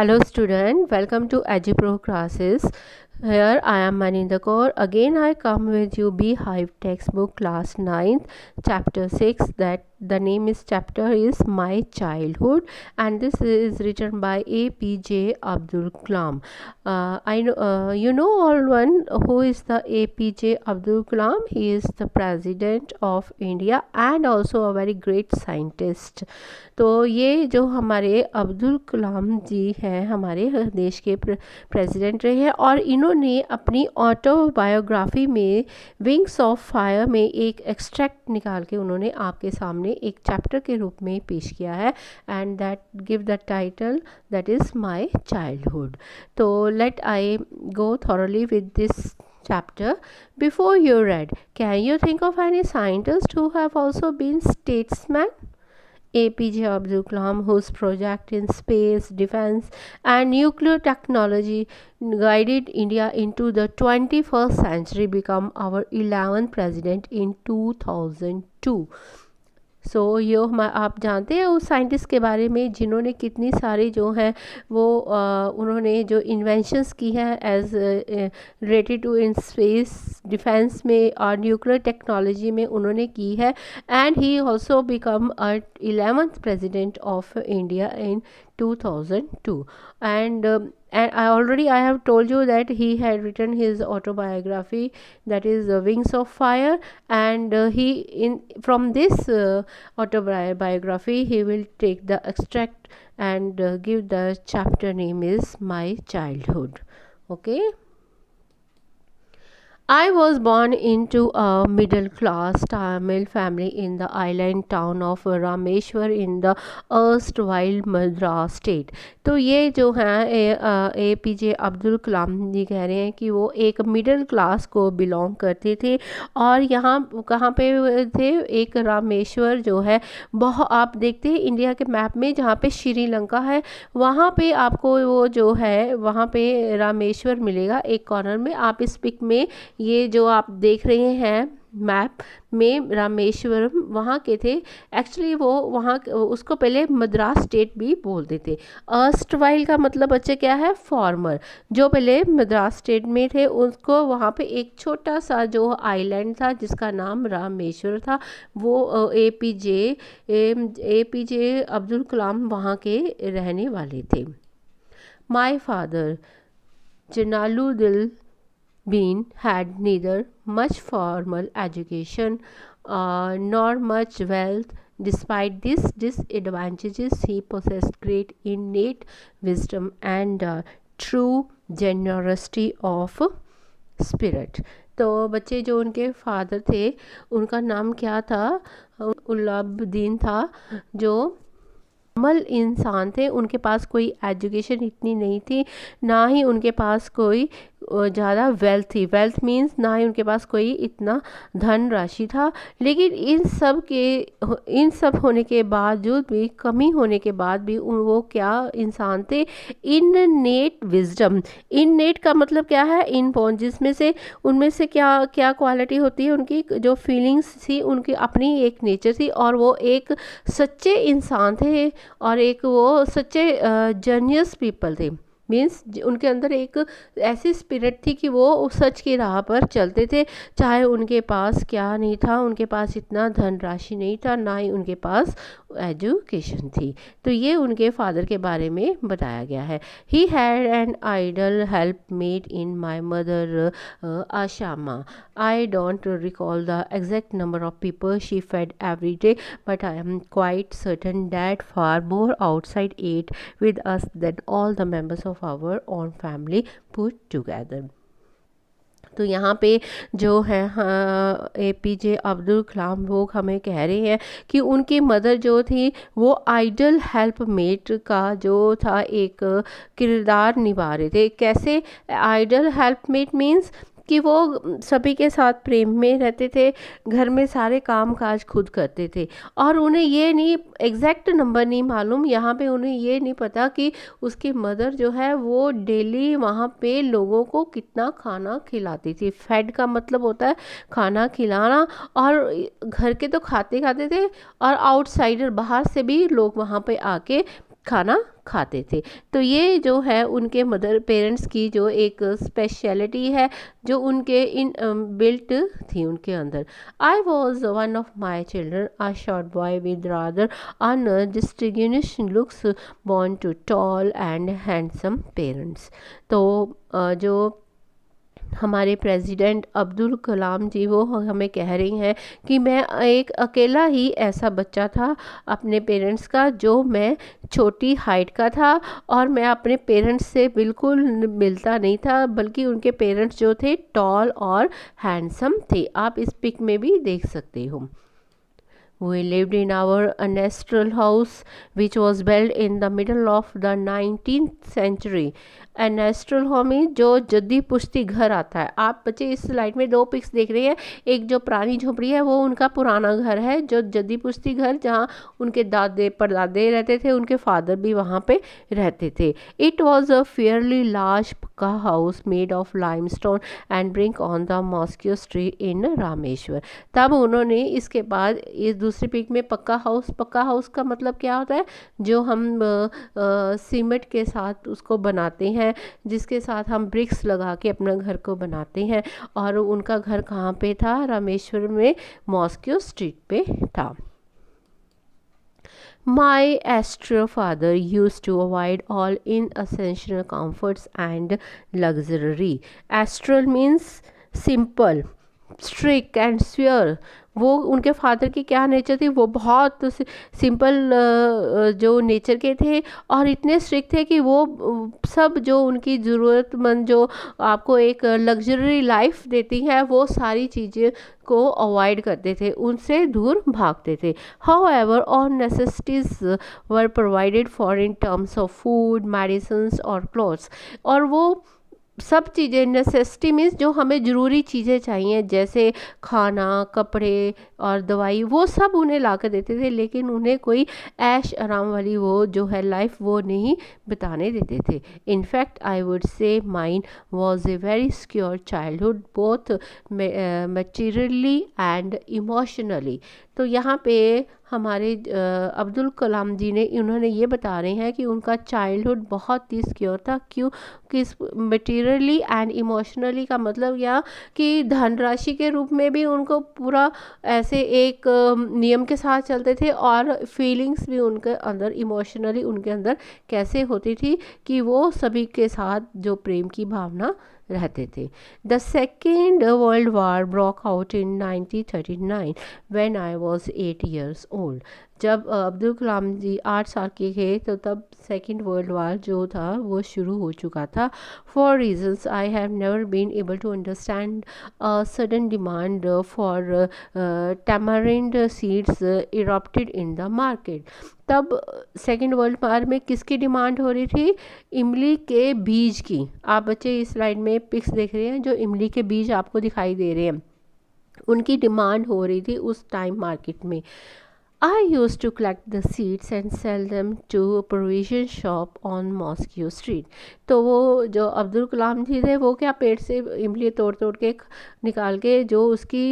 Hello student, welcome to EduPro classes. Here I am Maninder Kaur. Again I come with you Beehive textbook class 9th chapter 6 that the name is chapter is My Childhood, and this is written by APJ Abdul Kalam. I know you know all one who is the APJ Abdul Kalam. He is the president of India and also a very great scientist. तो ये जो हमारे अब्दुल कलाम जी हैं हमारे देश के president रहे हैं और इन्होंने अपनी ऑटोबायोग्राफी में विंग्स ऑफ फायर में एक एक्सट्रैक्ट निकाल के उन्होंने आपके सामने एक चैप्टर के रूप में पेश किया है and that give the title that is my childhood. तो let I go thoroughly with this chapter. Before you read, can you think of any scientist who have also been statesmen? APJ Abdul Kalam, whose project in space, defense, and nuclear technology guided India into the 21st century, became our 11th president in 2002. सो ये आप जानते हैं उस scientist के बारे में जिन्होंने कितनी सारी जो हैं वो उन्होंने जो इन्वेंशंस की हैं as related to in space defence में और न्यूक्लियर टेक्नोलॉजी में उन्होंने की है and he also become a 11th president of India in 2002 and I have told you that he had written his autobiography that is Wings of Fire, and from this autobiography he will take the extract and give the chapter name is My Childhood. Okay. I was born into a middle-class Tamil family in the island town of Rameshwar in the erstwhile Madras state. तो ये जो हैं APJ Abdul Kalam जी कह रहे हैं कि वो एक मिडिल क्लास को बिलोंग करते थे और यहाँ कहाँ पे थे, एक रामेश्वर जो है आप देखते हैं इंडिया के मैप में जहाँ पे श्रीलंका है वहाँ पे आपको वो जो है वहाँ पे रामेश्वर मिलेगा एक कॉर्नर में. आप इस पिक में ये जो आप देख रहे हैं मैप में रामेश्वरम वहाँ के थे. एक्चुअली वो वहाँ उसको पहले मद्रास स्टेट भी बोलते थे. अर्स्टवाइल का मतलब बच्चे क्या है, फॉर्मर. जो पहले मद्रास स्टेट में थे उसको वहाँ पे एक छोटा सा जो आइलैंड था जिसका नाम रामेश्वर था, वो एपीजे अब्दुल कलाम वहाँ के रहने वाले थे. My father Janaluddin Bean had neither much formal education nor much wealth. Despite these disadvantages, he possessed great innate wisdom and true generosity of spirit. तो बच्चे जो उनके फादर थे उनका नाम क्या था, उल्लाबुद्दीन था, जो नॉर्मल इंसान थे. उनके पास कोई एजुकेशन इतनी नहीं थी, ना ही उनके पास कोई ज़्यादा वेल्थ थी. वेल्थ मीन्स ना ही उनके पास कोई इतना धन राशि था. लेकिन इन सब होने के बावजूद भी, कमी होने के बाद भी वो क्या इंसान थे, इननेट विजडम. इननेट का मतलब क्या है, इनबॉर्न, जिसमें से उनमें से क्या क्या क्वालिटी होती है, उनकी जो फीलिंग्स थी, उनकी अपनी एक नेचर थी और वो एक सच्चे इंसान थे और एक वो सच्चे जर्नियस पीपल थे. मीन्स उनके अंदर एक ऐसी स्पिरिट थी कि वो सच की राह पर चलते थे, चाहे उनके पास क्या नहीं था, उनके पास इतना धनराशि नहीं था, ना ही उनके पास एजुकेशन थी. तो ये उनके फादर के बारे में बताया गया है. He had an ideal helpmate in my mother Ashamma. I don't recall the exact number of people she fed every day, but I am quite certain that far more outside ate with us than all the members of our own family put together. तो यहाँ पे जो है APJ Abdul Kalam वो हमें कह रहे हैं कि उनकी मदर जो थी वो आइडल हेल्पमेट का जो था एक किरदार निभा रहे थे. कैसे आइडल हेल्पमेट मीन्स कि वो सभी के साथ प्रेम में रहते थे, घर में सारे काम काज खुद करते थे और उन्हें ये नहीं एग्जैक्ट नंबर नहीं मालूम. यहाँ पे उन्हें ये नहीं पता कि उसकी मदर जो है वो डेली वहाँ पे लोगों को कितना खाना खिलाती थी. फेड का मतलब होता है खाना खिलाना, और घर के तो खाते खाते थे और आउटसाइडर बाहर से भी लोग वहाँ पे आके खाना खाते थे। तो ये जो है उनके मदर पेरेंट्स की जो एक स्पेशलिटी है जो उनके इन बिल्ट थी उनके अंदर। I was one of my children a short boy with rather undistinguished looks, born to tall and handsome parents. तो जो हमारे प्रेसिडेंट अब्दुल कलाम जी वो हमें कह रही हैं कि मैं एक अकेला ही ऐसा बच्चा था अपने पेरेंट्स का जो मैं छोटी हाइट का था और मैं अपने पेरेंट्स से बिल्कुल मिलता नहीं था, बल्कि उनके पेरेंट्स जो थे टॉल और हैंडसम थे। आप इस पिक में भी देख सकते हो। We lived in our ancestral house, which was built in the middle of the 19th century. Ancestral home जो जद्दी पुश्ती घर आता है। आप बच्चे इस स्लाइड में दो पिक्स देख रहे हैं, एक जो पुरानी झोपड़ी है वो उनका पुराना घर है, जो जद्दी पुश्ती घर जहाँ उनके दादे परदादे रहते थे, उनके फादर भी वहाँ पे रहते थे। It was a fairly large pucca house made of limestone and brick on the mosque street in Rameshwar. तब उन्होंने इसके बाद इस दूसरी पिक में पक्का हाउस का मतलब क्या होता है, जो हम सीमेंट के साथ उसको बनाते हैं, जिसके साथ हम ब्रिक्स लगा के अपना घर को बनाते हैं। और उनका घर कहाँ पे था, रामेश्वर में मॉस्क्यू स्ट्रीट पे था। My astral father used to avoid all inessential comforts and luxury. Astral means simple, strict and severe। वो उनके फादर की क्या नेचर थी, वो बहुत सिंपल जो नेचर के थे और इतने स्ट्रिक्ट थे कि वो सब जो उनकी ज़रूरतमंद जो आपको एक लग्जरी लाइफ देती है वो सारी चीज़ें को अवॉइड करते थे, उनसे दूर भागते थे। However all necessities were provided for in terms of food, medicines और क्लोथ्स। और वो सब चीज़ें नेसेसिटी मीन्स जो हमें ज़रूरी चीज़ें चाहिए, जैसे खाना, कपड़े और दवाई, वो सब उन्हें ला कर देते थे, लेकिन उन्हें कोई ऐश आराम वाली वो जो है लाइफ वो नहीं बिताने देते थे। In fact I would say mine was a very secure childhood both materially and emotionally. तो यहाँ पे हमारे अब्दुल कलाम जी ने उन्होंने ये बता रहे हैं कि उनका चाइल्डहुड बहुत ही सिक्योर था। क्यों? कि मटीरियली एंड इमोशनली का मतलब यह कि धनराशि के रूप में भी उनको पूरा ऐसे एक नियम के साथ चलते थे, और फीलिंग्स भी उनके अंदर इमोशनली उनके अंदर कैसे होती थी कि वो सभी के साथ जो प्रेम की भावना रहते थे। The second world war broke out in 1939 when I was 8 years old. जब अब्दुल कलाम जी 8 साल के थे तो तब सेकेंड वर्ल्ड वार जो था वो शुरू हो चुका था। For reasons I have never been able to understand sudden demand for tamarind seeds erupted in the market. तब सेकेंड वर्ल्ड वार में किसकी डिमांड हो रही थी? इमली के बीज की। आप बच्चे इस स्लाइड में पिक्स देख रहे हैं, जो इमली के बीज आपको दिखाई दे रहे हैं, उनकी डिमांड हो रही थी उस टाइम मार्केट में। I used to collect the seeds and sell them to a provision shop on Moscow Street। तो वो जो अब्दुल कलाम जी थे वो क्या पेड़ से इमली तोड़ तोड़ के निकाल के जो उसकी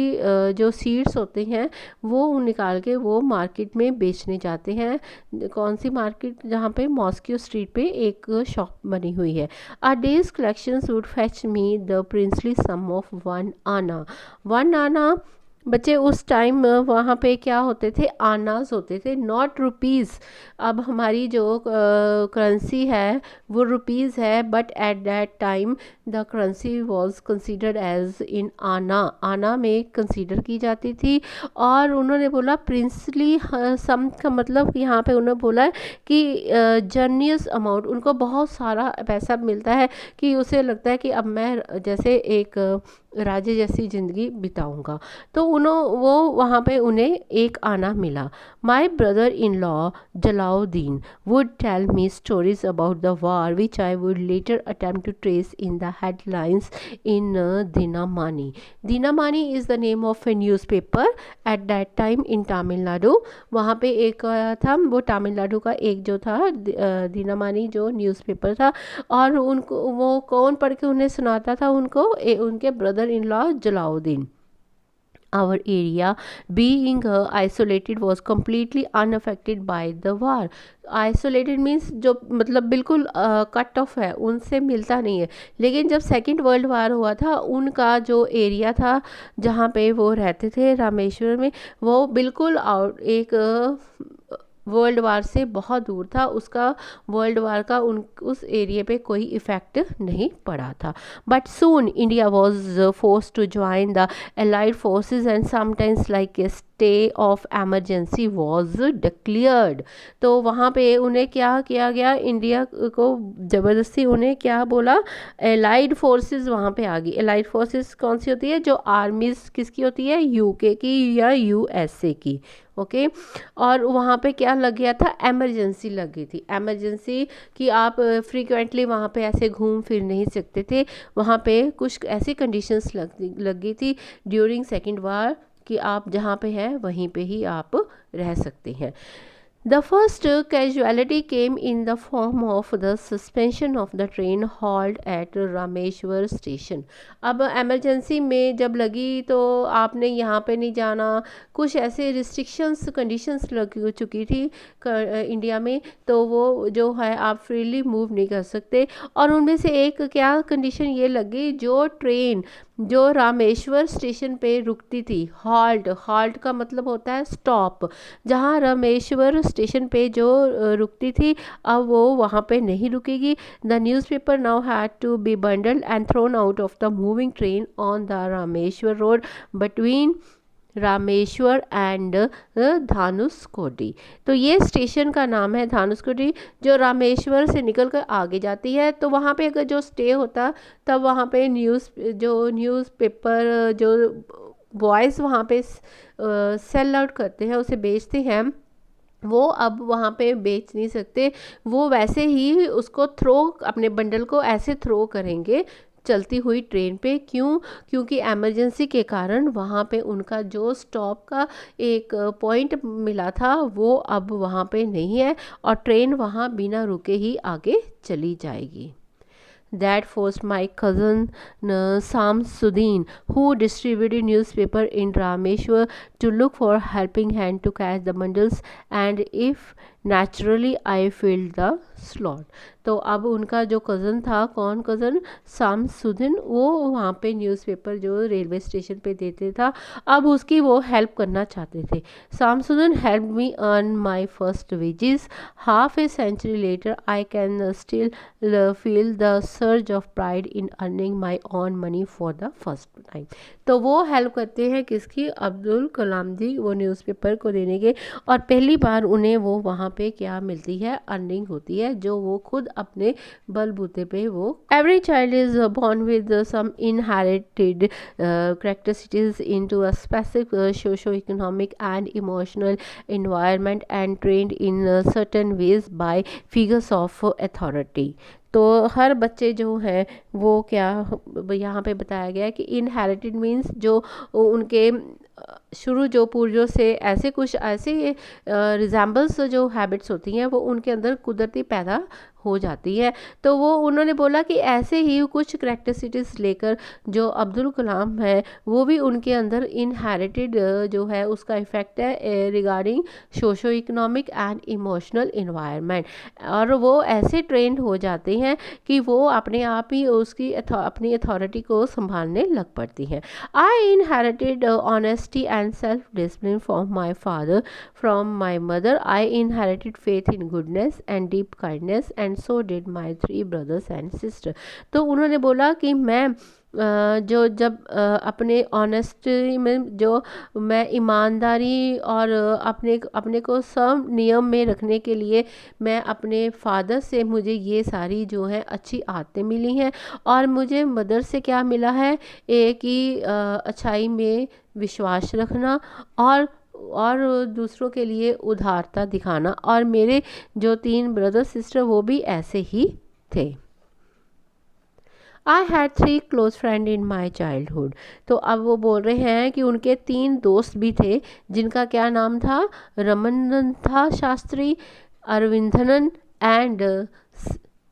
जो सीड्स होते हैं वो निकाल के वो मार्केट में बेचने जाते हैं। कौन सी मार्केट? जहाँ पे मॉस्को स्ट्रीट पे एक शॉप बनी हुई है। A day's collections would fetch me the princely sum of 1 आना। 1 आना बच्चे उस टाइम वहाँ पे क्या होते थे? आनाज होते थे, नॉट रुपीज़। अब हमारी जो करेंसी है वो रुपीज़ है, but at that time the currency was considered as in anna. Anna में कंसीडर की जाती थी। और उन्होंने बोला प्रिंसली सम का मतलब यहाँ पे उन्होंने बोला है कि जर्नियस अमाउंट, उनको बहुत सारा पैसा मिलता है कि उसे लगता है कि अब मैं जैसे एक राजे जैसी ज़िंदगी बिताऊंगा। तो वो वहाँ पे उन्हें एक आना मिला। My brother in law Jalaluddin would tell me stories about the war which I would later attempt to trace in the headlines in Dinamani. Dinamani is the name of a newspaper at that time in Tamil. वहाँ पे एक था, वो तमिलनाडु का एक जो था दिनामानी जो न्यूज़पेपर था, और उनको वो कौन पढ़ के उन्हें सुनाता था? उनके brother in law Jalauddin. Our area, being isolated, was completely unaffected by the war. Isolated means जो मतलब बिल्कुल कट ऑफ है, उनसे मिलता नहीं है। लेकिन जब सेकेंड वर्ल्ड वार हुआ था, उनका जो एरिया था जहाँ पे वो रहते थे रामेश्वर में, वो बिल्कुल आउट एक वर्ल्ड वार से बहुत दूर था। उसका वर्ल्ड वार का उस एरिया पे कोई इफ़ेक्ट नहीं पड़ा था। But soon India was force to join the allied forces and sometimes like a stay of emergency was declared। तो वहाँ पे उन्हें क्या किया गया, इंडिया को ज़बरदस्ती उन्हें क्या बोला, एलाइड फोर्सेस वहाँ पे आ गई। एलाइड फोर्सेस कौन सी होती है, जो आर्मीज किसकी होती है, यूके की या यूएसए की। ओके और वहाँ पे क्या लग गया था, एमरजेंसी लग गई थी। एमरजेंसी कि आप फ्रीक्वेंटली वहाँ पे ऐसे घूम फिर नहीं सकते थे। वहाँ पे कुछ ऐसी कंडीशंस लग गई थी ड्यूरिंग सेकेंड वार कि आप जहाँ पे हैं वहीं पे ही आप रह सकते हैं। The first casualty came in the form of the suspension of the train halt at Rameshwar station. अब एमरजेंसी में जब लगी तो आपने यहाँ पे नहीं जाना, कुछ ऐसे रिस्ट्रिक्शंस कंडीशंस लग चुकी थी इंडिया में, तो वो जो है आप फ्रीली मूव नहीं कर सकते। और उनमें से एक क्या कंडीशन ये लगी, जो ट्रेन जो रामेश्वर स्टेशन पे रुकती थी, हॉल्ट का मतलब होता है स्टॉप, जहाँ रामेश्वर स्टेशन पे जो रुकती थी, अब वो वहाँ पे नहीं रुकेगी। The newspaper now had to be bundled and thrown out of the moving train on the Rameshwar road between Rameshwar and Dhanushkodi. तो ये स्टेशन का नाम है धानुषकोडी, जो रामेश्वर से निकल कर आगे जाती है। तो वहाँ पे अगर जो स्टे होता, तब वहाँ पे न्यूज़पेपर जो बॉयज़ वहाँ पे सेल आउट करते हैं, उसे बेचते हैं, वो अब वहाँ पे बेच नहीं सकते। वो वैसे ही उसको अपने बंडल को ऐसे थ्रो करेंगे चलती हुई ट्रेन पे। क्यों? क्योंकि एमरजेंसी के कारण वहाँ पे उनका जो स्टॉप का एक पॉइंट मिला था, वो अब वहाँ पे नहीं है और ट्रेन वहाँ बिना रुके ही आगे चली जाएगी। That forced my cousin Samsudeen, who distributed newspaper in Rameshwar, to look for a helping hand to catch the bundles, and if naturally I filled the slot। तो अब उनका जो कज़न था, कौन कज़न, शामसुद्दीन, वो वहाँ पे न्यूज़पेपर जो रेलवे स्टेशन पे देते था, अब उसकी वो हेल्प करना चाहते थे। Shamsuddin help me earn my first wages. Half a century later I can still feel the surge of pride in earning my own money for the first time. तो वो हेल्प करते हैं किसकी, अब्दुल कलाम जी, वो न्यूज़पेपर को देने के, और पहली बार उन्हें वो वहाँ पे क्या मिलती है, अर्निंग होती है, जो वो खुद अपने बलबूते पे वो। Every child is born with some inherited characteristics into a specific socio-economic and emotional environment and trained in certain ways by figures of authority। तो हर बच्चे जो हैं वो क्या यहाँ पे बताया गया है कि इनहेरिटेड मीन्स जो उनके शुरू जो पूर्वजों से ऐसे कुछ ऐसे रिजेंबल्स जो हैबिट्स होती हैं वो उनके अंदर कुदरती पैदा हो जाती है। तो वो उन्होंने बोला कि ऐसे ही कुछ करैक्टरिस्टिक्स लेकर जो अब्दुल कलाम है वो भी उनके अंदर इनहेरिटेड जो है उसका इफ़ेक्ट है regarding socio economic and emotional environment, और वो ऐसे ट्रेंड हो जाते हैं कि वो अपने आप ही उसकी अपनी अथॉरिटी को संभालने लग पड़ती हैं। आई inherited honesty and self discipline from my father, from my mother I inherited faith in goodness and deep kindness and so did my 3 brothers and sister. तो उन्होंने बोला कि मैं जो जब अपने ऑनेस्टी में जो मैं ईमानदारी और अपने को सब नियम में रखने के लिए मैं अपने फादर से मुझे ये सारी जो है अच्छी आदतें मिली हैं, और मुझे मदर से क्या मिला है, एक ही अच्छाई में विश्वास रखना और दूसरों के लिए उदारता दिखाना, और मेरे जो 3 ब्रदर सिस्टर वो भी ऐसे ही थे। I had 3 close friend in my childhood. तो अब वो बोल रहे हैं कि उनके 3 दोस्त भी थे जिनका क्या नाम था, Ramanatha Shastri, Aravindan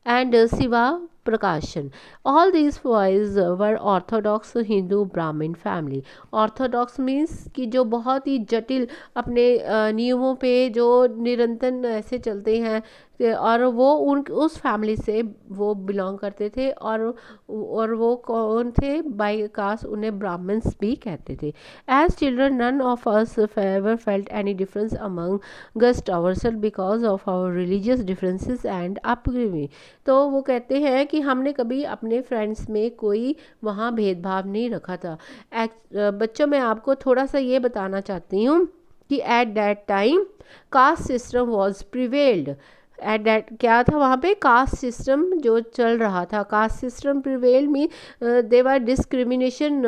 and Shiva Prakashan. All these boys were Orthodox Hindu Brahmin family. Orthodox means कि जो बहुत ही जटिल अपने नियमों पे जो निरंतर ऐसे चलते हैं, और वो उन उस फैमिली से वो बिलोंग करते थे, और वो कौन थे, बाय कास्ट उन्हें ब्राह्मण्स भी कहते थे. As children none of us ever felt any difference amongst ourselves because of our religious differences and upbringing. तो वो कहते हैं कि हमने कभी अपने फ्रेंड्स में कोई वहाँ भेदभाव नहीं रखा था. बच्चों मैं आपको थोड़ा सा ये बताना चाहती हूँ कि eight that time caste system was prevailed. At that क्या था वहाँ पे, कास्ट सिस्टम जो चल रहा था. Caste system prevail me there were discrimination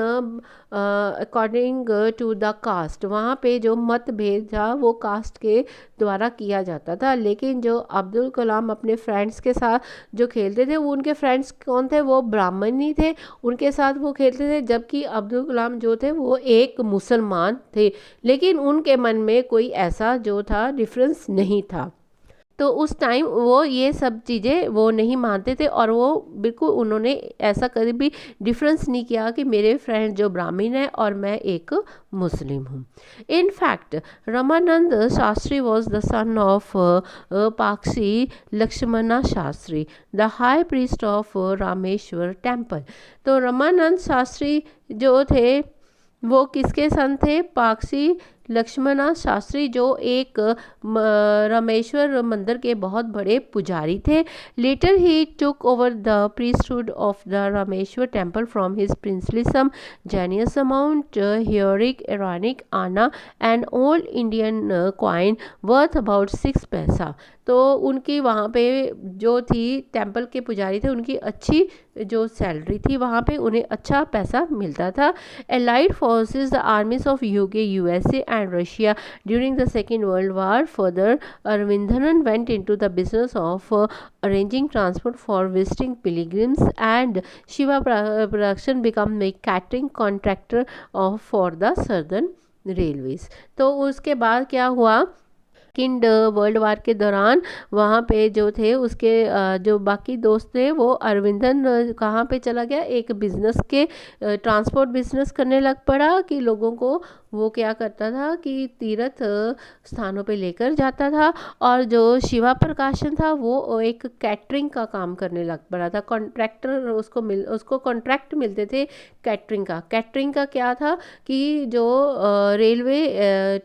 according to the caste. वहाँ पे जो मतभेद था वो कास्ट के द्वारा किया जाता था. लेकिन जो अब्दुल कलाम अपने फ्रेंड्स के साथ जो खेलते थे, वो उनके फ्रेंड्स कौन थे, वो ब्राह्मण ही थे, उनके साथ वो खेलते थे. जबकि अब्दुल कलाम जो थे वो एक मुसलमान थे, लेकिन उनके मन में कोई ऐसा जो था डिफरेंस नहीं था. तो उस टाइम वो ये सब चीज़ें वो नहीं मानते थे, और वो बिल्कुल उन्होंने ऐसा कभी भी डिफरेंस नहीं किया कि मेरे फ्रेंड जो ब्राह्मण है और मैं एक मुस्लिम हूँ. In fact Ramanand Shastri was the son of Pakshi Lakshmana Shastri, the high priest of Rameshwar temple. तो रामानंद शास्त्री जो थे वो किसके सन थे, पाक्षी लक्ष्मणा शास्त्री, जो एक रामेश्वर मंदिर के बहुत बड़े पुजारी थे. Later he took over the priesthood of the Rameshwar temple from his princely sum genius amount हियरिक ईरानिक anna and old Indian coin worth about 6 paisa. तो उनकी वहाँ पे जो थी टेम्पल के पुजारी थे, उनकी अच्छी जो सैलरी थी, वहाँ पे उन्हें अच्छा पैसा मिलता था. Allied forces the armies of UK USA and Russia during the Second World War. Further, Arvindhanan went into the business of arranging transport for visiting pilgrims, and Shiva Production became a catering contractor for the Southern Railways. तो उसके बाद क्या हुआ, second world वार के दौरान वहाँ पे जो थे उसके जो बाकी दोस्त थे, वो अरविंदन कहाँ पे चला गया, एक बिजनेस के ट्रांसपोर्ट बिजनेस करने लग पड़ा. कि लोगों को वो क्या करता था कि तीर्थ स्थानों पे लेकर जाता था. और जो शिवा प्रकाशन था वो एक कैटरिंग का काम करने लग पड़ा था. कॉन्ट्रैक्टर उसको कॉन्ट्रैक्ट मिलते थे कैटरिंग का. कैटरिंग का क्या था कि जो रेलवे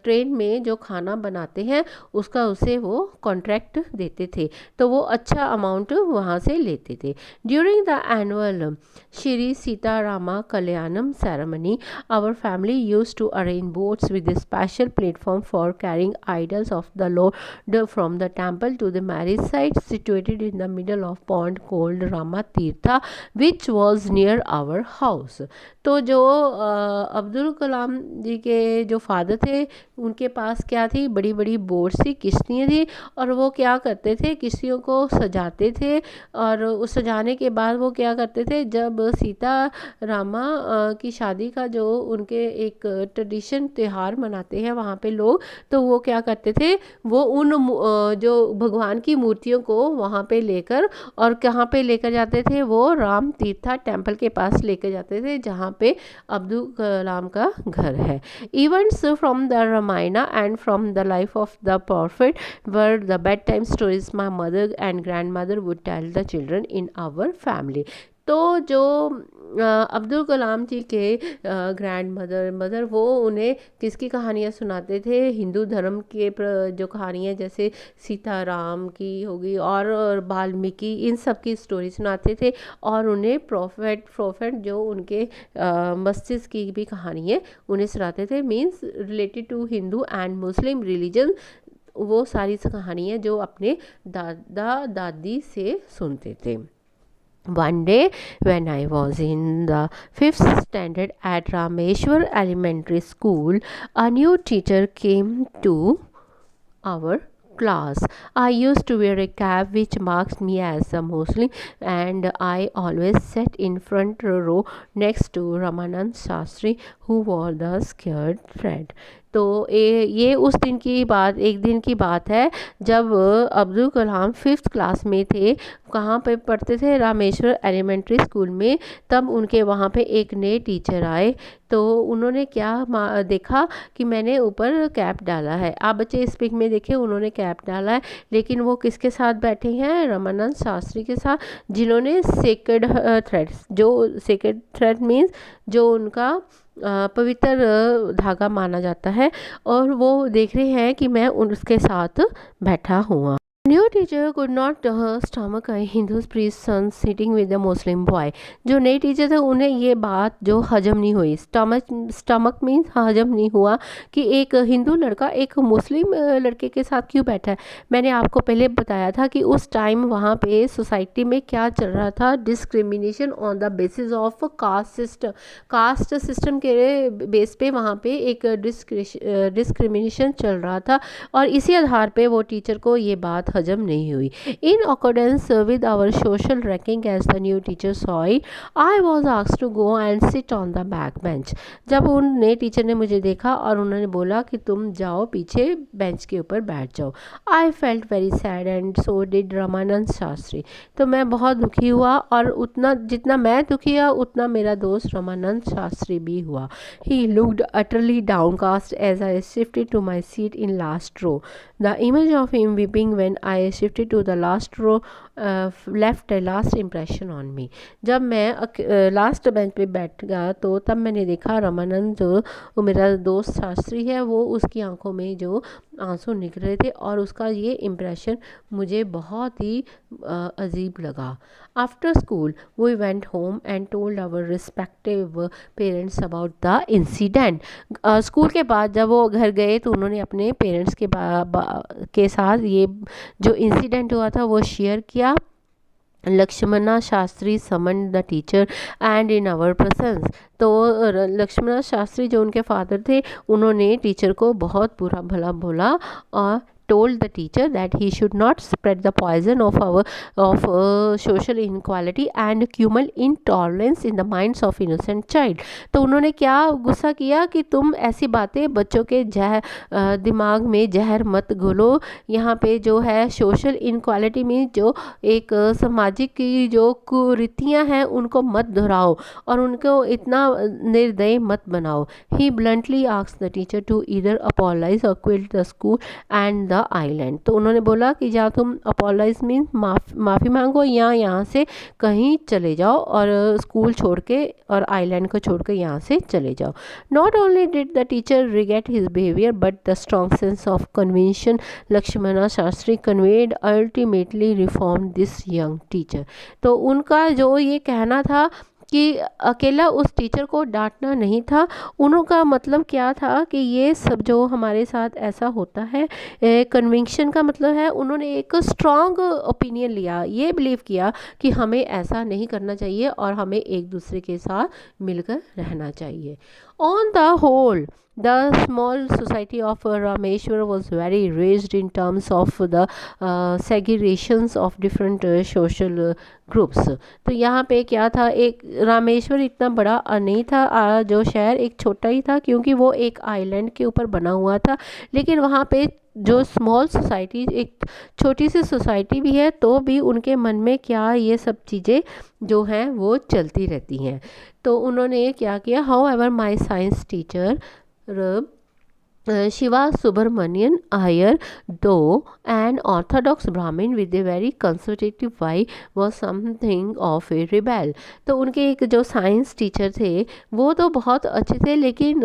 ट्रेन में जो खाना बनाते हैं उसका उसे वो कॉन्ट्रैक्ट देते थे, तो वो अच्छा अमाउंट वहाँ से लेते थे. During the annual Shri Sitarama Kalyanam ceremony our family used to arrange boats with a special platform for carrying idols of the Lord from the temple to the marriage site situated in the middle of pond called Rama Tirtha, which was near our house. तो जो अब्दुल कलाम जी के जो father थे, उनके पास क्या थी, बड़ी बड़ी बोट्स थी, किश्तियाँ थी, और वो क्या करते थे, किश्तियों को सजाते थे. और उस सजाने के बाद वो क्या करते थे, जब सीता रामा की शादी का जो उनके एक ट्रेडिशन त्यौहार मनाते हैं वहाँ पे लोग, तो वो क्या करते थे, वो उन जो भगवान की मूर्तियों को वहाँ पे लेकर, और कहाँ पे लेकर जाते थे, वो राम तीर्था टेम्पल के पास लेकर जाते थे जहाँ पे अब्दुल कलाम का घर है. Events from the Ramayana and from the life of the prophet were the bedtime stories my mother and grandmother would tell the children in our family. तो जो अब्दुल कलाम जी के ग्रैंड मदर वो उन्हें किसकी कहानियाँ सुनाते थे, हिंदू धर्म के जो कहानियाँ जैसे सीताराम की होगी और वाल्मीकि, इन सब की स्टोरी सुनाते थे. और उन्हें प्रोफेट जो उनके मस्जिद की भी कहानी है उन्हें सुनाते थे. Means related to Hindu and Muslim religion, वो सारी कहानियाँ जो अपने दादा दादी से सुनते थे. One day when I was in the 5th standard at Rameshwar Elementary School, a new teacher came to our class. I used to wear a cap which marks me as a Muslim, and I always sat in front row next to Ramanand Shastri, who wore the scared friend. तो ये उस दिन की बात, एक दिन की बात है जब अब्दुल कलाम 5th क्लास में थे। कहाँ पे पढ़ते थे? रामेश्वर एलिमेंट्री स्कूल में। तब उनके वहाँ पे एक नए टीचर आए, तो उन्होंने क्या देखा कि मैंने ऊपर कैप डाला है। आप बच्चे इस पिक में देखिए, उन्होंने कैप डाला है, लेकिन वो किसके साथ बैठे हैं? रामानंद शास्त्री के साथ, जिन्होंने सेक्रेड थ्रेड्स, जो सेक्रेड थ्रेड मीन्स जो उनका पवित्र धागा माना जाता है, और वो देख रहे हैं कि मैं उसके साथ बैठा हुआ। New teacher could not stomach a Hindu priest son sitting with a Muslim boy। जो नए टीचर थे उन्हें ये बात जो हजम नहीं हुई, स्टमक मीन्स हजम नहीं हुआ कि एक हिंदू लड़का एक मुस्लिम लड़के के साथ क्यों बैठा है। मैंने आपको पहले बताया था कि उस टाइम वहाँ पे सोसाइटी में क्या चल रहा था? Discrimination on the basis of caste system के बेस पे वहाँ पे एक डिस्क्रिमिनेशन चल रहा था, और इसी आधार पे वो टीचर को ये बात हजम नहीं हुई। In accordance with our social ranking as the new teacher saw it, I was asked to go and sit on the back bench. जब उन नए टीचर ने मुझे देखा और उन्होंने बोला कि तुम जाओ पीछे बेंच के ऊपर बैठ जाओ, I felt very sad and so did Ramanand Shastri. तो मैं बहुत दुखी हुआ, और उतना जितना मैं दुखी हुआ उतना मेरा दोस्त रामानंद शास्त्री भी हुआ। He looked utterly downcast as I shifted to my seat in last row. The image of him weeping when I shifted to the last row left a last impression on me। जब मैं last bench पे बैठ गया तो तब मैंने देखा रामानंद, जो वो मेरा दोस्त शास्त्री है, वो उसकी आंखों में जो आंसू निकल रहे थे, और उसका ये इम्प्रेशन मुझे बहुत ही अजीब लगा। After school we went home and told our respective parents about the incident. School के बाद जब वो घर गए तो उन्होंने अपने पेरेंट्स के साथ ये जो इंसिडेंट हुआ था वो शेयर किया। Lakshmana Shastri summon the teacher and in our presence. तो लक्ष्मणा शास्त्री जो उनके फादर थे, उन्होंने टीचर को बहुत बुरा भला बोला और told the teacher that he should not spread the poison of social inequality and cumul intolerance in the minds of innocent child। तो उन्होंने क्या गुस्सा किया कि तुम ऐसी बातें बच्चों के दिमाग में जहर मत घोलो। यहाँ पे जो है सोशल इनक्वालिटी में जो एक सामाजिक की जो कुरीतियाँ हैं उनको मत दोहराओ और उनको इतना निर्दयी मत बनाओ। He bluntly asked the teacher to either apologize or quit the school and the island। तो उन्होंने बोला कि या तुम अपोलाइज मीन माफ़ी मांगो या यहाँ से कहीं चले जाओ और स्कूल छोड़ के और आइलैंड को छोड़ के यहाँ से चले जाओ। Not only did the teacher regret his behaviour but the strong sense of conviction Lakshmana Shastri conveyed ultimately reform this young teacher. तो उनका जो ये कहना था कि अकेला उस टीचर को डांटना नहीं था, उनका मतलब क्या था कि ये सब जो हमारे साथ ऐसा होता है, कन्विक्शन का मतलब है उन्होंने एक स्ट्रॉन्ग ओपिनियन लिया, ये बिलीव किया कि हमें ऐसा नहीं करना चाहिए और हमें एक दूसरे के साथ मिलकर रहना चाहिए। On the whole the small society of Rameshwar was very raised in terms of the segregations of different social groups। तो यहाँ पे क्या था, एक रामेश्वर इतना बड़ा नहीं था, जो शहर एक छोटा ही था क्योंकि वो एक आइलैंड के ऊपर बना हुआ था, लेकिन वहाँ पे जो स्मॉल सोसाइटी, एक छोटी सी सोसाइटी भी है, तो भी उनके मन में क्या ये सब चीज़ें जो हैं वो चलती रहती हैं। तो उन्होंने क्या किया, how ever my science teacher Shiva Subramanian Iyer, though an orthodox Brahmin with a very conservative wife, was something of a rebel। तो उनके एक जो साइंस टीचर थे वो तो बहुत अच्छे थे, लेकिन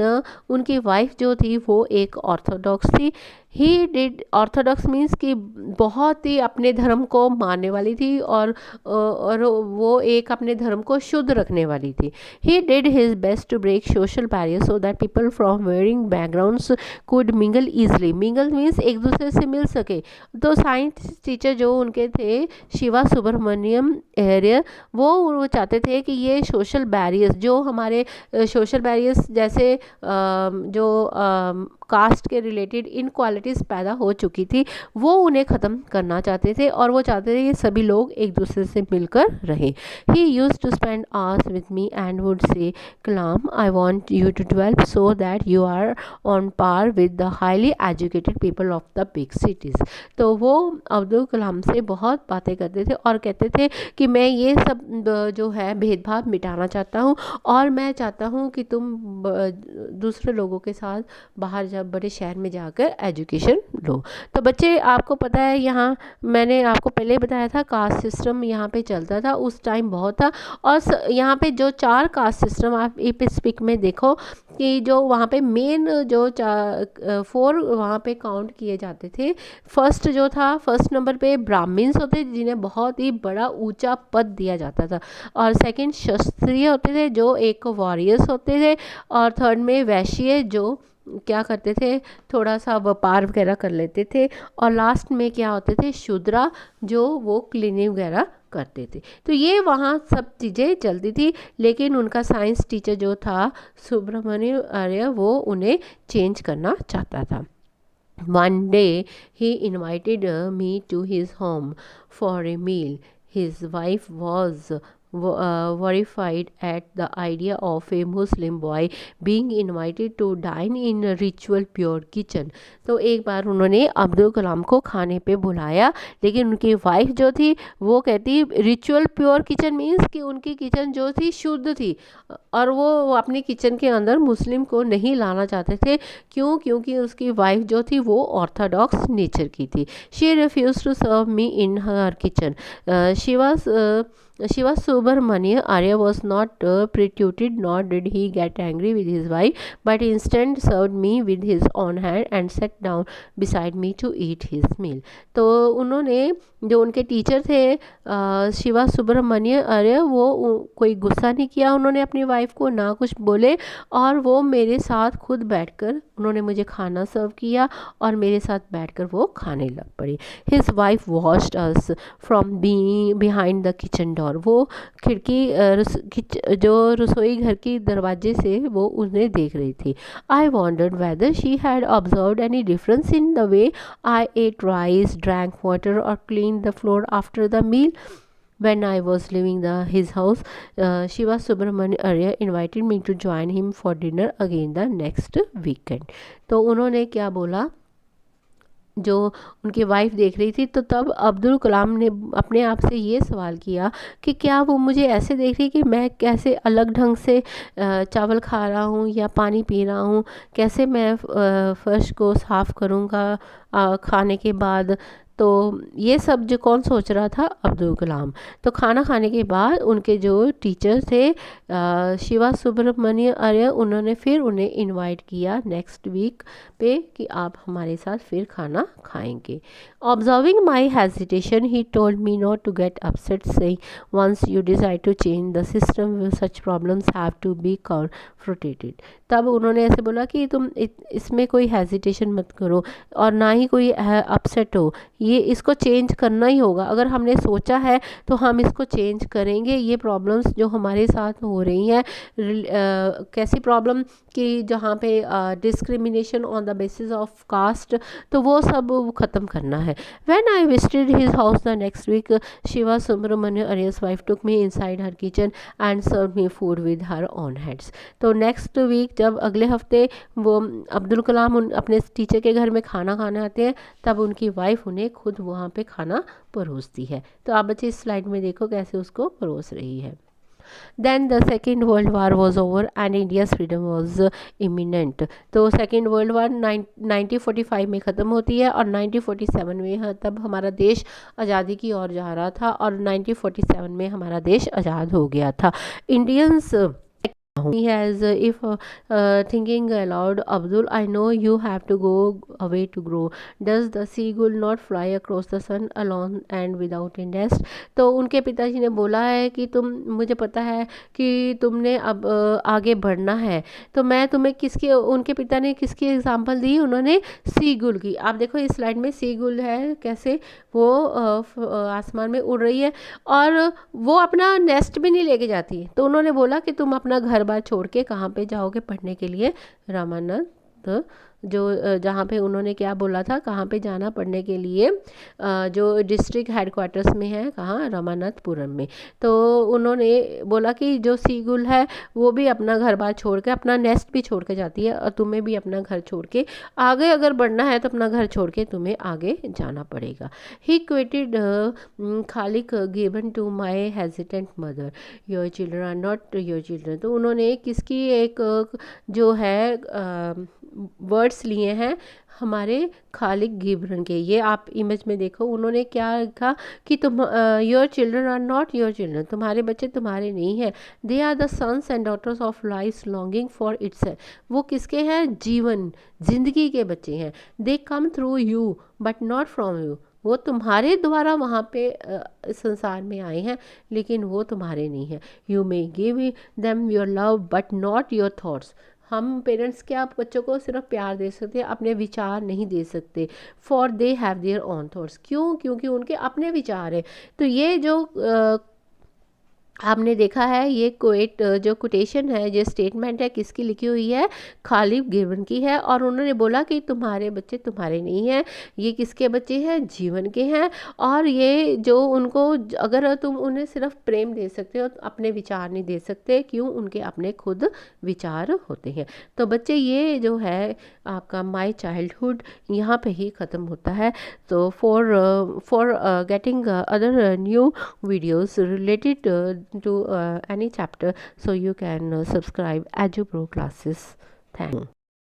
उनकी वाइफ जो थी वो एक ऑर्थोडॉक्स थी। ही डिड, ऑर्थोडॉक्स मीन्स कि बहुत ही अपने धर्म को मानने वाली थी और वो एक अपने धर्म को शुद्ध रखने वाली थी। He did his best to break social barrier so that people from varying backgrounds could mingle easily. Mingle means एक दूसरे से मिल सके। तो साइंस टीचर जो उनके थे शिवा सुब्रमण्यम एरियर, वो चाहते थे कि ये सोशल बैरियर्स, जो हमारे सोशल बैरियर्स जैसे जो कास्ट के रिलेटेड इनक्वालिटीज़ पैदा हो चुकी थी वो उन्हें ख़त्म करना चाहते थे और वो चाहते थे कि सभी लोग एक दूसरे से मिलकर रहें. He use to spend hours with me and would say, Kalam, I want you to develop so that you are on par with the highly educated people of the big cities. तो वो अब्दुल कलाम से बहुत बातें करते थे और कहते थे कि मैं ये सब जो है भेदभाव मिटाना चाहता हूँ और मैं चाहता हूँ कि तुम दूसरे लोगों के साथ बाहर जब बड़े शहर में जाकर एजुकेशन लो. तो बच्चे आपको पता है यहाँ मैंने आपको पहले बताया था कास्ट सिस्टम यहाँ पे चलता था उस टाइम बहुत था. और यहाँ पे जो 4 कास्ट सिस्टम आप इस पिक में देखो कि जो वहाँ पे मेन जो 4 वहाँ पे काउंट किए जाते थे. फर्स्ट जो था फर्स्ट नंबर पे ब्राह्मण्स होते जिन्हें बहुत ही बड़ा ऊंचा पद दिया जाता था. और सेकंड क्षत्रिय होते थे जो एक वॉरियर्स होते थे. और थर्ड में वैश्य जो क्या करते थे थोड़ा सा व्यापार वगैरह कर लेते थे. और लास्ट में क्या होते थे शूद्रा जो वो क्लीनिंग वगैरह करते थे. तो ये वहाँ सब चीज़ें चलती थी. लेकिन उनका साइंस टीचर जो था सुब्रमण्य आर्य वो उन्हें चेंज करना चाहता था. One day he invited me to his home for a meal. His wife was horrified at the idea of a Muslim boy being invited to dine in a ritual pure kitchen. तो एक बार उन्होंने अब्दुल कलाम को खाने पे बुलाया लेकिन उनकी wife जो थी वो कहती रिचुअल प्योर किचन मीन्स कि उनकी किचन जो थी शुद्ध थी और वो अपनी किचन के अंदर मुस्लिम को नहीं लाना चाहते थे. क्यों? क्योंकि उसकी वाइफ जो थी वो ऑर्थोडॉक्स नेचर की थी. She refuse to serve me in her kitchen. Shiva Subramania Arya was not perturbed, nor did he get angry with his wife, but instead served me with his own hand and sat down beside me to eat his meal. तो उन्होंने जो उनके teacher थे शिवा सुब्रमण्य आर्य वो कोई गुस्सा नहीं किया उन्होंने अपनी वाइफ को ना कुछ बोले और वो मेरे साथ खुद बैठकर उन्होंने मुझे खाना सर्व किया और मेरे साथ बैठकर वो खाने लग पड़ी. His wife watched us from behind the kitchen door. वो खिड़की जो रसोई घर की दरवाजे से वो उन्हें देख रही थी. I wondered whether she had observed any difference in the way I ate rice, drank water और clean the floor after the meal. When I was leaving his house, Shiva Subramania Arya invited me to join him for dinner again the next weekend. तो उन्होंने क्या बोला जो उनकी wife देख रही थी तो तब अब्दुल कलाम ने अपने आप से ये सवाल किया कि क्या वो मुझे ऐसे देख रही कि मैं कैसे अलग ढंग से चावल खा रहा हूँ या पानी पी रहा हूँ, कैसे मैं फर्श को साफ़ करूँगा खाने के बाद. तो ये सब जो कौन सोच रहा था अब्दुल कलाम. तो खाना खाने के बाद उनके जो टीचर थे शिवा सुब्रमण्य आर्य उन्होंने फिर उन्हें इनवाइट किया नेक्स्ट वीक पे कि आप हमारे साथ फिर खाना खाएंगे. Observing my hesitation he told me not to get upset saying once you decide to change the system such problems have to be confronted. तब उन्होंने ऐसे बोला कि तुम इसमें कोई हेजिटेशन मत करो और ना ही कोई अपसेट हो. ये इसको चेंज करना ही होगा. अगर हमने सोचा है तो हम इसको चेंज करेंगे. ये प्रॉब्लम्स जो हमारे साथ हो रही हैं कैसी प्रॉब्लम कि जहाँ पे discrimination on the basis of caste तो वो सब ख़त्म करना है. When I visited his house the next week Shiva Subramania Arya's wife took me inside her kitchen and serve me food with her own hands. तो नेक्स्ट वीक जब अगले हफ्ते वो अब्दुल कलाम अपने टीचर के घर में खाना खाने आते हैं तब उनकी वाइफ उन्हें खुद वहाँ पे खाना परोसती है. तो आप बच्चे इस स्लाइड में देखो कैसे उसको परोस रही है. Then the Second World War was over and India's freedom was imminent. तो सेकेंड वर्ल्ड वार 1945 में ख़त्म होती है और 1947 में तब हमारा देश आज़ादी की ओर जा रहा था और 1947 में हमारा देश आज़ाद हो गया था. Indians He has, if thinking aloud, Abdul, I know you have to go away to grow. Does the seagull not fly across the sun alone and without a nest? तो उनके पिताजी ने बोला है कि मुझे पता है कि तुमने अब आगे बढ़ना है. तो मैं तुम्हें उनके पिता ने किसकी एग्जांपल दी? उन्होंने सीगुल की. आप देखो इस स्लाइड में सीगुल है कैसे वो आसमान में उड़ रही है और वो अपना नेस्ट भी नहीं लेके जाती. तो उन्होंने बोला कि तुम अपना घर बार छोड़ के कहाँ पे जाओगे पढ़ने के लिए? रामानंद जो जहाँ पे उन्होंने क्या बोला था, कहाँ पे जाना पढ़ने के लिए, जो डिस्ट्रिक्ट हेडक्वार्टर्स में है, कहाँ, रामानाथपुरम में। तो उन्होंने बोला कि जो सीगुल है वो भी अपना घर बार छोड़ के, अपना नेस्ट भी छोड़ के जाती है, और तुम्हें भी अपना घर छोड़ के आगे अगर बढ़ना है तो अपना घर छोड़ के तुम्हें आगे जाना पड़ेगा। He quoted Khalil given to my hesitant mother, your children are not your children. तो उन्होंने किसकी एक जो है वर्ड्स लिए हैं, हमारे खालिक गिब्रन के। ये आप इमेज में देखो, उन्होंने क्या लिखा कि तुम, your children are not your children, तुम्हारे बच्चे तुम्हारे नहीं हैं। They are the sons and daughters of life longing for its. वो किसके हैं, जीवन, जिंदगी के बच्चे हैं। They come through you but not from you, वो तुम्हारे द्वारा वहाँ पे संसार में आए हैं, लेकिन वो तुम्हारे नहीं हैं। You may give them your love but not your thoughts. हम पेरेंट्स क्या बच्चों को सिर्फ प्यार दे सकते हैं, अपने विचार नहीं दे सकते। For they have their own thoughts, क्यों, क्योंकि उनके अपने विचार हैं। तो ये जो आपने देखा है, ये कोएट जो कोटेशन है, जो स्टेटमेंट है, किसकी लिखी हुई है, खालिद गिब्रन की है। और उन्होंने बोला कि तुम्हारे बच्चे तुम्हारे नहीं हैं, ये किसके बच्चे हैं, जीवन के हैं। और ये जो उनको, अगर तुम उन्हें सिर्फ प्रेम दे सकते हो, अपने विचार नहीं दे सकते, क्यों, उनके अपने खुद विचार होते हैं। तो बच्चे, ये जो है आपका माई चाइल्डहुड यहाँ पे ही ख़त्म होता है। तो for getting other new videos related to any chapter, so you can subscribe EduPro classes. Thank you.